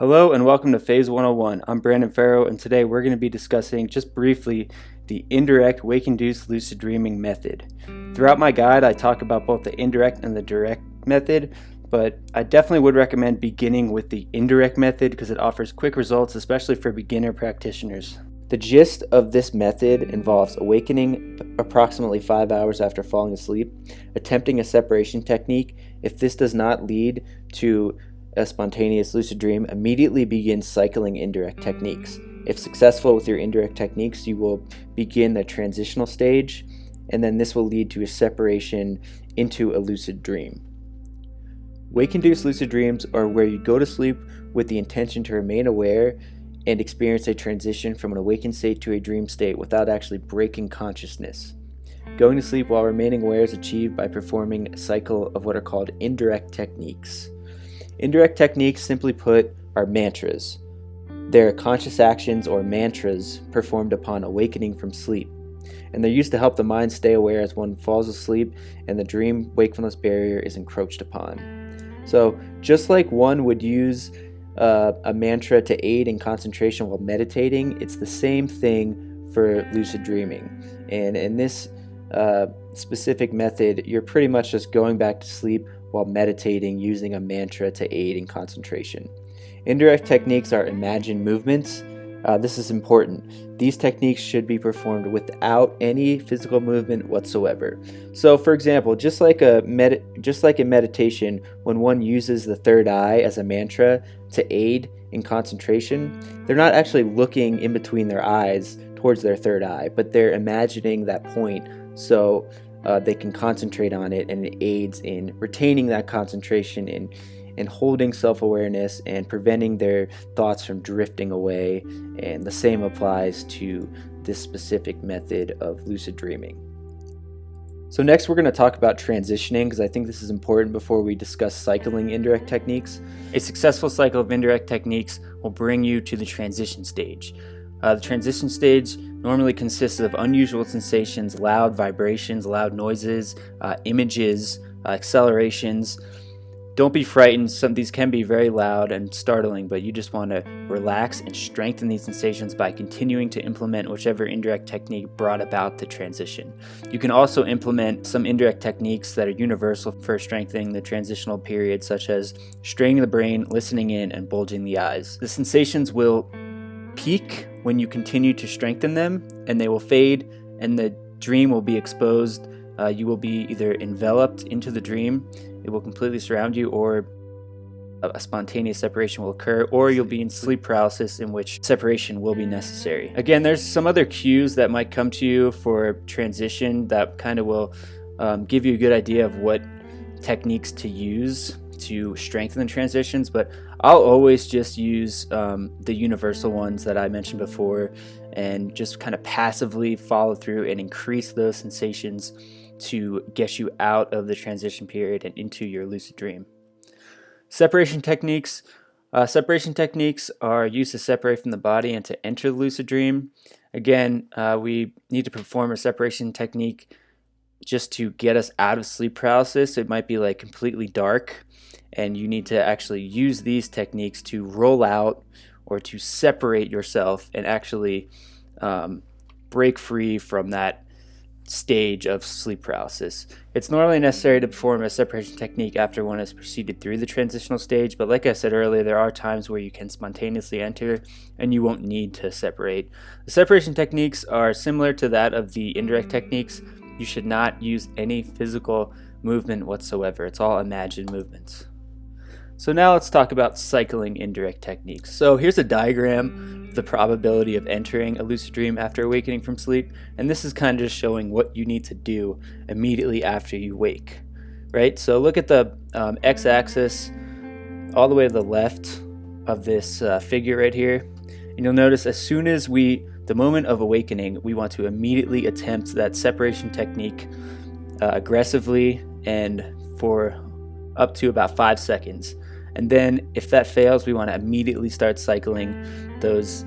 Hello and welcome to Phase 101. I'm Brandon Farrow, and today we're going to be discussing just briefly the indirect wake-induced lucid dreaming method. Throughout my guide, I talk about both the indirect and the direct method, but I definitely would recommend beginning with the indirect method because it offers quick results, especially for beginner practitioners. The gist of this method involves awakening approximately 5 hours after falling asleep, attempting a separation technique. If this does not lead to a spontaneous lucid dream, immediately begin cycling indirect techniques. If successful with your indirect techniques, you will begin the transitional stage, and then this will lead to a separation into a lucid dream. Wake-induced lucid dreams are where you go to sleep with the intention to remain aware and experience a transition from an awakened state to a dream state without actually breaking consciousness. Going to sleep while remaining aware is achieved by performing a cycle of what are called indirect techniques. Indirect techniques, simply put, are mantras. They're conscious actions or mantras performed upon awakening from sleep, and they're used to help the mind stay aware as one falls asleep and the dream wakefulness barrier is encroached upon. So just like one would use a mantra to aid in concentration while meditating, it's the same thing for lucid dreaming. And in this specific method, you're pretty much just going back to sleep while meditating using a mantra to aid in concentration. Indirect techniques are imagined movements. This is important. These techniques should be performed without any physical movement whatsoever. So for example, just like in meditation, when one uses the third eye as a mantra to aid in concentration, they're not actually looking in between their eyes towards their third eye, but they're imagining that point so they can concentrate on it, and it aids in retaining that concentration and holding self-awareness and preventing their thoughts from drifting away. And the same applies to this specific method of lucid dreaming. So next we're going to talk about transitioning, because I think this is important before we discuss cycling indirect techniques. A successful cycle of indirect techniques will bring you to the transition stage. The transition stage normally consists of unusual sensations, loud vibrations, loud noises, images, accelerations. Don't be frightened. Some of these can be very loud and startling, but you just want to relax and strengthen these sensations by continuing to implement whichever indirect technique brought about the transition. You can also implement some indirect techniques that are universal for strengthening the transitional period, such as straining the brain, listening in, and bulging the eyes. The sensations will peak when you continue to strengthen them, and they will fade, and the dream will be exposed. You will be either enveloped into the dream, it will completely surround you, or a spontaneous separation will occur, or you'll be in sleep paralysis, in which separation will be necessary. Again, there's some other cues that might come to you for transition that kind of will give you a good idea of what techniques to use to strengthen the transitions, but I'll always just use the universal ones that I mentioned before, and just kind of passively follow through and increase those sensations to get you out of the transition period and into your lucid dream. Separation techniques. Separation techniques are used to separate from the body and to enter the lucid dream. Again, we need to perform a separation technique just to get us out of sleep paralysis. It might be like completely dark, and you need to actually use these techniques to roll out or to separate yourself and actually break free from that stage of sleep paralysis. It's normally necessary to perform a separation technique after one has proceeded through the transitional stage, but like I said earlier, there are times where you can spontaneously enter and you won't need to separate. The separation techniques are similar to that of the indirect techniques. You should not use any physical movement whatsoever. It's all imagined movements. So now let's talk about cycling indirect techniques. So here's a diagram of the probability of entering a lucid dream after awakening from sleep, and this is kind of just showing what you need to do immediately after you wake, right? So look at the x-axis all the way to the left of this figure right here, and you'll notice as soon as the moment of awakening, we want to immediately attempt that separation technique aggressively and for up to about 5 seconds. And then if that fails, we want to immediately start cycling those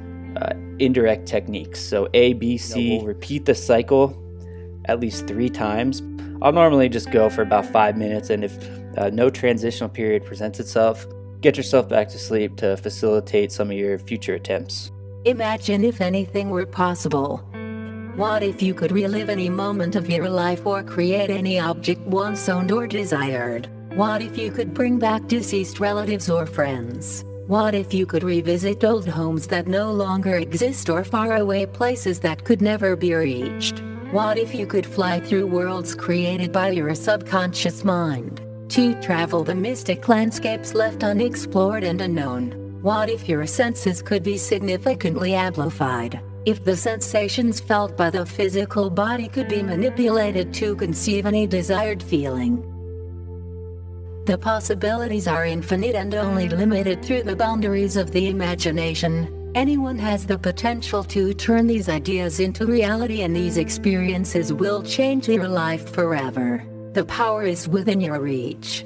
indirect techniques. So A, B, C, we'll repeat the cycle at least 3 times. I'll normally just go for about 5 minutes, and if no transitional period presents itself, get yourself back to sleep to facilitate some of your future attempts. Imagine if anything were possible. What if you could relive any moment of your life or create any object once owned or desired? What if you could bring back deceased relatives or friends? What if you could revisit old homes that no longer exist or faraway places that could never be reached? What if you could fly through worlds created by your subconscious mind to travel the mystic landscapes left unexplored and unknown? What if your senses could be significantly amplified? If the sensations felt by the physical body could be manipulated to conceive any desired feeling? The possibilities are infinite and only limited through the boundaries of the imagination. Anyone has the potential to turn these ideas into reality, and these experiences will change your life forever. The power is within your reach.